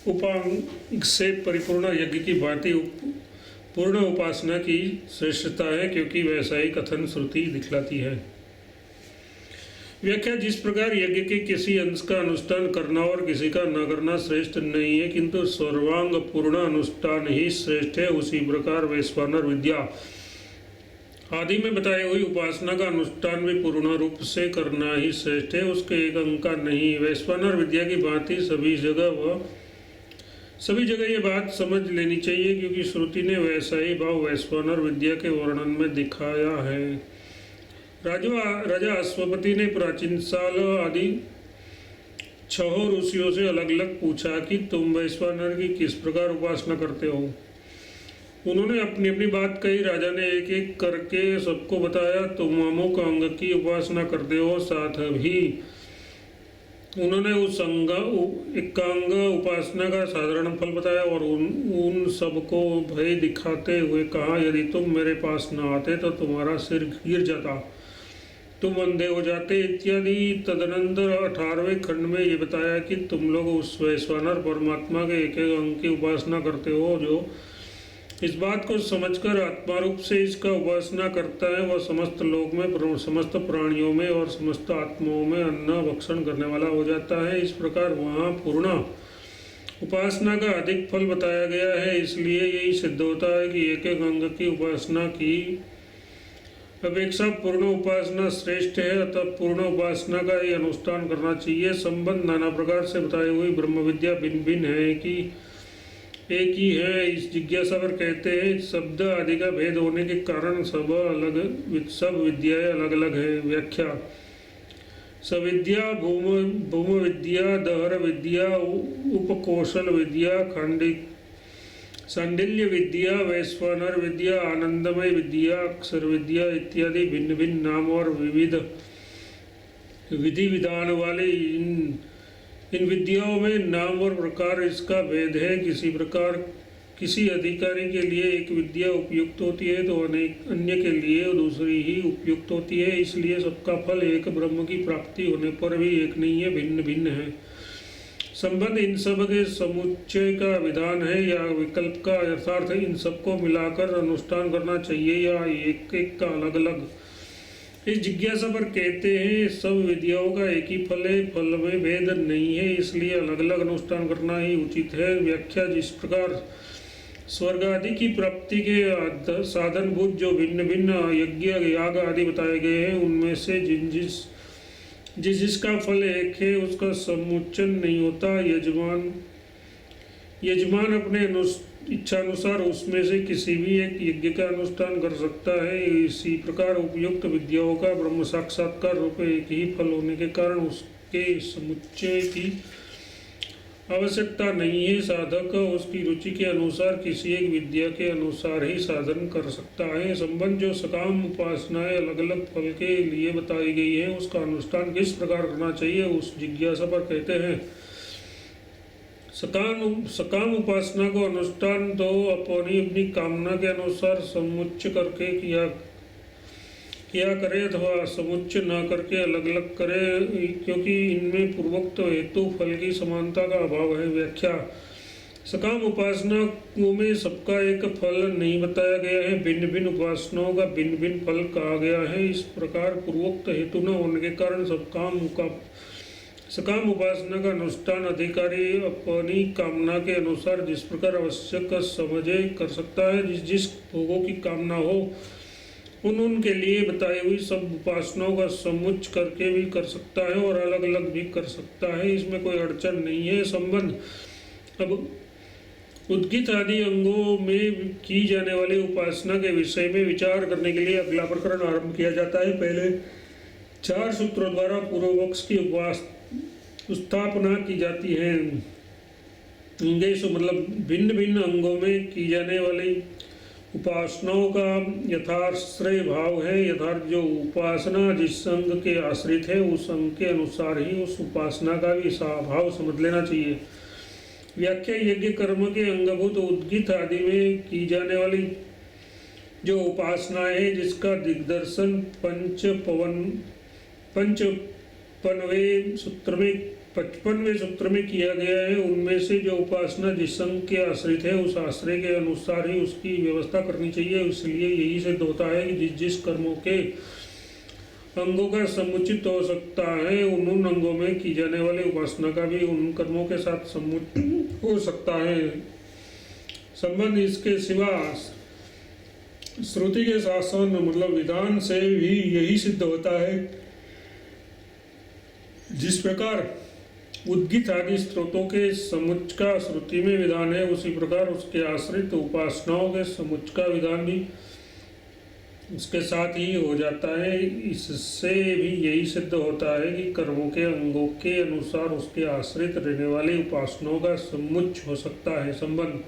उपांग से परिपूर्ण यज्ञ की भांति पूर्ण उपासना की श्रेष्ठता है, क्योंकि वैसा ही कथन श्रुति दिखलाती है। व्याख्या: जिस प्रकार यज्ञ के किसी अंश का अनुष्ठान करना और किसी का न करना श्रेष्ठ नहीं है, किंतु सर्वांग पूर्ण अनुष्ठान ही श्रेष्ठ है, उसी प्रकार वैश्वानर विद्या आदि में बताई हुई उपासना का अनुष्ठान भी पूर्ण रूप से करना ही श्रेष्ठ है, उसके एक अंक का नहीं। वैश्वानर विद्या की भांति सभी जगह ये बात समझ लेनी चाहिए, क्योंकि श्रुति ने वैसा ही भाव वैश्वानर विद्या के वर्णन में दिखाया है। राजा अश्वपति ने प्राचीन साल आदि 6 ऋषियों से अलग अलग पूछा कि तुम वैश्वानर की किस प्रकार उपासना करते हो। उन्होंने अपनी अपनी बात कही। राजा ने एक एक करके सबको बताया, तुम अमुक अंग की उपासना करते हो। साथ ही उन्होंने उस एकांग उपासना का साधारण फल बताया और उन सबको भय दिखाते हुए कहा, यदि तुम मेरे पास न आते तो तुम्हारा सिर गिर जाता, तुम अंधे हो जाते इत्यादि। तदनंतर 18वें खंड में ये बताया कि तुम लोग उस वैश्वानर परमात्मा के एक एक अंग की उपासना करते हो, जो इस बात को समझकर आत्मा रूप से इसका उपासना करता है, वह समस्त लोक में, समस्त प्राणियों में और समस्त आत्माओं में अन्न भक्षण करने वाला हो जाता है। इस प्रकार वहाँ पूर्ण उपासना का अधिक फल बताया गया है। इसलिए यही सिद्ध होता है कि एक एक अंग की उपासना की अपेक्षा पूर्ण उपासना श्रेष्ठ है, अतः पूर्ण उपासना का ही अनुष्ठान करना चाहिए। संबंध नाना प्रकार से बताई हुई ब्रह्म विद्या भिन्न भिन्न है कि एक ही है, इस जिज्ञासा पर कहते हैं। शब्द आदि का भेद होने के कारण सब विद्याएं अलग अलग है। व्याख्या: सविद्या भूम विद्या, दहर विद्या, उपकौशल विद्या, सांडिल्य विद्या, वैश्वानर विद्या, आनंदमय विद्या, अक्षर विद्या इत्यादि भिन्न भिन्न नाम और विविध विधि विधान वाले इन विद्याओं में नाम और प्रकार इसका भेद है। किसी प्रकार किसी अधिकारी के लिए एक विद्या उपयुक्त होती है तो अन्य के लिए दूसरी ही उपयुक्त होती है। इसलिए सबका फल एक ब्रह्म की प्राप्ति होने पर भी एक नहीं है, भिन्न भिन्न है। संबंध इन सब के समुच्चय का विधान है या विकल्प का यथार्थ इन सबको मिलाकर अनुष्ठान करना चाहिए या एक एक का अलग अलग। इस जिज्ञासा पर कहते हैं, सब विद्याओं का एक ही फल है, फल में भेद नहीं है, इसलिए अलग अलग अनुष्ठान करना ही उचित है। व्याख्या: जिस प्रकार स्वर्ग आदि की प्राप्ति के साधनभूत जो भिन्न भिन्न यज्ञ याग आदि बताए गए हैं, उनमें से जिसका फल एक है उसका समुच्चन नहीं होता। यजमान अपने इच्छानुसार उसमें से किसी भी एक यज्ञ का अनुष्ठान कर सकता है। इसी प्रकार उपयुक्त विद्याओं का ब्रह्म साक्षात्कार रूप एक ही फल होने के कारण उसके समुच्चय की आवश्यकता नहीं है। साधक उसकी रुचि के अनुसार किसी एक विद्या के अनुसार ही साधन कर सकता है। संबंध: जो सकाम उपासनाएं अलग अलग फल के लिए बताई गई है, उसका अनुष्ठान किस प्रकार करना चाहिए, उस जिज्ञासा पर कहते हैं। सकाम उपासना को अनुष्ठान तो अपनी अपनी कामना के अनुसार समुच्च करके किया करे अथवा समुच्च न करके अलग अलग करे, क्योंकि इनमें पूर्वोक्त हेतु फल की समानता का अभाव है। व्याख्या: सकाम उपासनाओं में सबका एक फल नहीं बताया गया है, भिन्न भिन्न उपासनाओं का भिन्न भिन्न फल कहा गया है। इस प्रकार पूर्वोक्त हेतु न होने के कारण सकाम उपासना का अनुष्ठान अधिकारी अपनी कामना के अनुसार जिस प्रकार आवश्यक समझे कर सकता है। जिस भोगों की कामना हो उनके लिए बताई हुई सब उपासनाओं का समुच्च करके भी कर सकता है और अलग अलग भी कर सकता है, इसमें कोई अड़चन नहीं है। संबंध: अब उद्गीत आदि अंगों में की जाने वाली उपासना के विषय में विचार करने के लिए अगला प्रकरण आरंभ किया जाता है। पहले 4 सूत्रों द्वारा पूर्व पक्ष की स्थापना की जाती है। अंगेषु मतलब भिन्न भिन्न अंगों में की जाने वाली उपासनाओं का यथाश्रय भाव है। यथार्थ जो उपासना जिस अंग के आश्रित है उस अंग के अनुसार ही उस उपासना का भी भाव समझ लेना चाहिए। व्याख्या: यज्ञ कर्म के अंगभूत उद्गीत आदि में की जाने वाली जो उपासना है, जिसका दिग्दर्शन पंचपनवे सूत्र में 55वें सूत्र में किया गया है, उनमें से जो उपासना जिस अंग के आश्रित है उस आश्रय के अनुसार ही उसकी व्यवस्था करनी चाहिए। इसलिए यही सिद्ध होता है कि जिस जिस कर्मों के अंगों का समुचित हो सकता है उन अंगों में की जाने वाली उपासना का भी उन कर्मों के साथ समुचित हो सकता है। संबंध इसके सिवा श्रुति के शासन मतलब विधान से भी यही सिद्ध होता है। जिस प्रकार उद्गीत आदि स्रोतों के समुच्च का श्रुति में विधान है, उसी प्रकार उसके आश्रित उपासनाओं के समुच्च का विधान भी उसके साथ ही हो जाता है। इससे भी यही सिद्ध होता है कि कर्मों के अंगों के अनुसार उसके आश्रित रहने वाली उपासनाओं का समुच्च हो सकता है। संबंध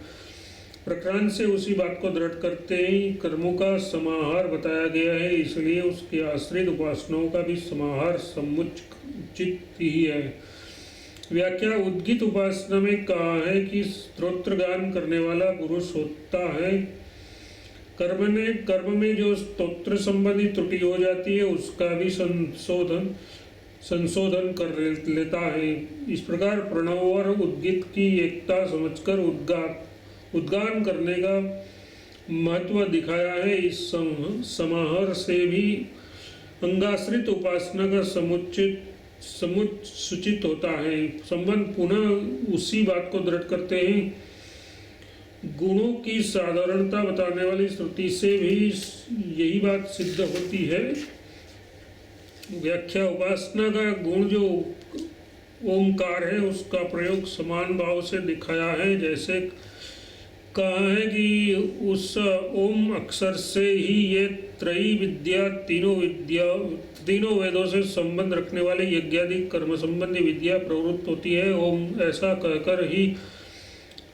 प्रकरण से उसी बात को दृढ़ करते ही कर्मों का समाहार बताया गया है, इसलिए उसके आश्रित उपासनाओं का भी समाहार समुचित ही है। व्याख्या उद्गीत उपासना में कहा है कि स्तोत्र गान करने वाला पुरुष होता है। कर्म में जो स्तोत्र संबंधी त्रुटि हो जाती है उसका भी संशोधन कर लेता है। इस प्रकार प्रणव और उद्गीत की एकता समझकर उद्गान करने का महत्व दिखाया है। इस समाहार से भी अंगाश्रित उपासना का समुचित होता है। संबंध पुनः उसी बात को दृढ़ करते हैं, गुणों की साधारणता बताने वाली श्रुति से भी यही बात सिद्ध होती है। व्याख्या उपासना का गुण जो ओमकार है उसका प्रयोग समान भाव से दिखाया है। जैसे कहा है कि उस ओम अक्षर से ही ये त्रयी विद्या तीनों वेदों से संबंध रखने वाले यज्ञादि कर्म संबंधी विद्या प्रवृत्त होती है। ओम ऐसा कहकर ही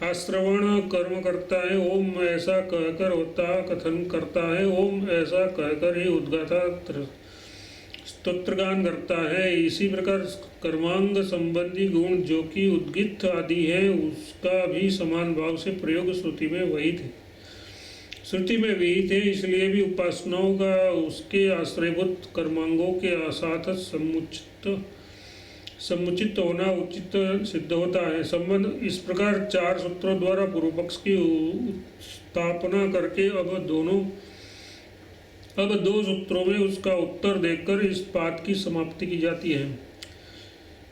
आश्रवण कर्म करता है, ओम ऐसा कहकर होता कथन करता है, ओम ऐसा कहकर ही उद्गाता स्तोत्रगान करता है। इसी प्रकार कर्मांग संबंधी गुण जो कि उद्गीत आदि है उसका भी समान भाव से प्रयोग श्रुति में विहित है। इसलिए भी उपासनाओं का उसके आश्रयभूत कर्मांगों के साथ समुचित होना उचित सिद्ध होता है। संबंध इस प्रकार 4 सूत्रों द्वारा पूर्व पक्ष की स्थापना करके अब 2 सूत्रों में उसका उत्तर देकर इस बात की समाप्ति की जाती है।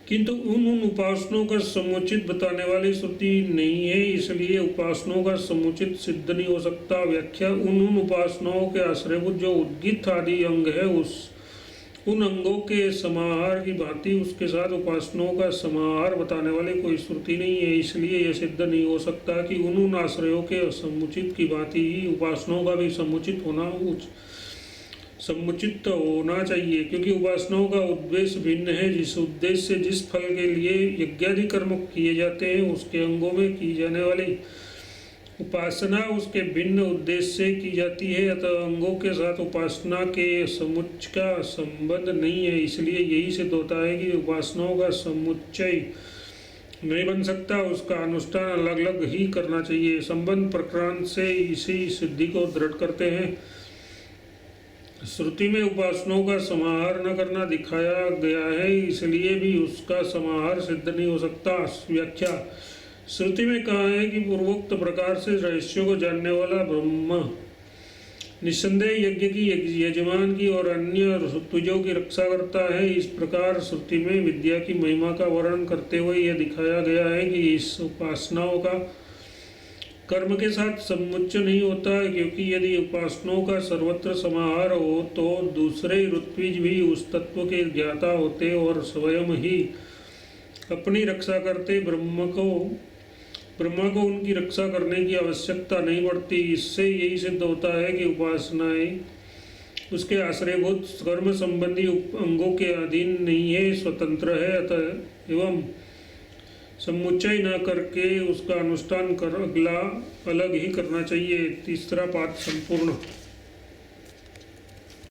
किंतु उन उपासनाओं का समुचित बताने वाली श्रुति नहीं है, इसलिए उपासनाओं का समुचित सिद्ध नहीं हो सकता। व्याख्या उन उपासनाओं के आश्रयभूत जो उद्गीत आदि अंग है उन अंगों के समाहार की भांति उसके साथ उपासनाओं का समाहार बताने वाली कोई श्रुति नहीं है, इसलिए यह सिद्ध नहीं हो सकता कि उन आश्रयों के समुचित की भांति ही उपासनाओं का भी समुचित होना चाहिए। क्योंकि उपासनाओं का उद्देश्य भिन्न है। जिस उद्देश्य से जिस फल के लिए यज्ञादि कर्म किए जाते हैं उसके अंगों में की जाने वाली उपासना उसके भिन्न उद्देश्य से की जाती है, अतः अंगों के साथ उपासना के समुच्चय का संबंध नहीं है। इसलिए यही सिद्ध होता है कि उपासनाओं का समुच्चय नहीं बन सकता, उसका अनुष्ठान अलग अलग ही करना चाहिए। संबंध प्रकरण से इसी सिद्धि को दृढ़ करते हैं। श्रुति में उपासनाओं का समाहार न करना दिखाया गया है, इसलिए भी उसका समाहार सिद्ध नहीं हो सकता। व्याख्या श्रुति में कहा है कि पूर्वोक्त प्रकार से रहस्यों को जानने वाला ब्रह्म निस्संदेह यज्ञ की यजमान की और अन्य ऋतुजों की रक्षा करता है। इस प्रकार श्रुति में विद्या की महिमा का वर्णन करते हुए यह दिखाया गया है कि इस उपासनाओं का कर्म के साथ समुच्चय नहीं होता है, क्योंकि यदि उपासनाओं का सर्वत्र समाहार हो तो दूसरे ऋत्विज भी उस तत्व के ज्ञाता होते और स्वयं ही अपनी रक्षा करते। ब्रह्मा को उनकी रक्षा करने की आवश्यकता नहीं पड़ती। इससे यही सिद्ध होता है कि उपासनाएं उसके आश्रयभूत कर्म संबंधी अंगों के अधीन नहीं है, स्वतंत्र है। अतः एवं समुच्चय न करके उसका अनुष्ठान अलग ही करना चाहिए। तीसरा पाठ संपूर्ण।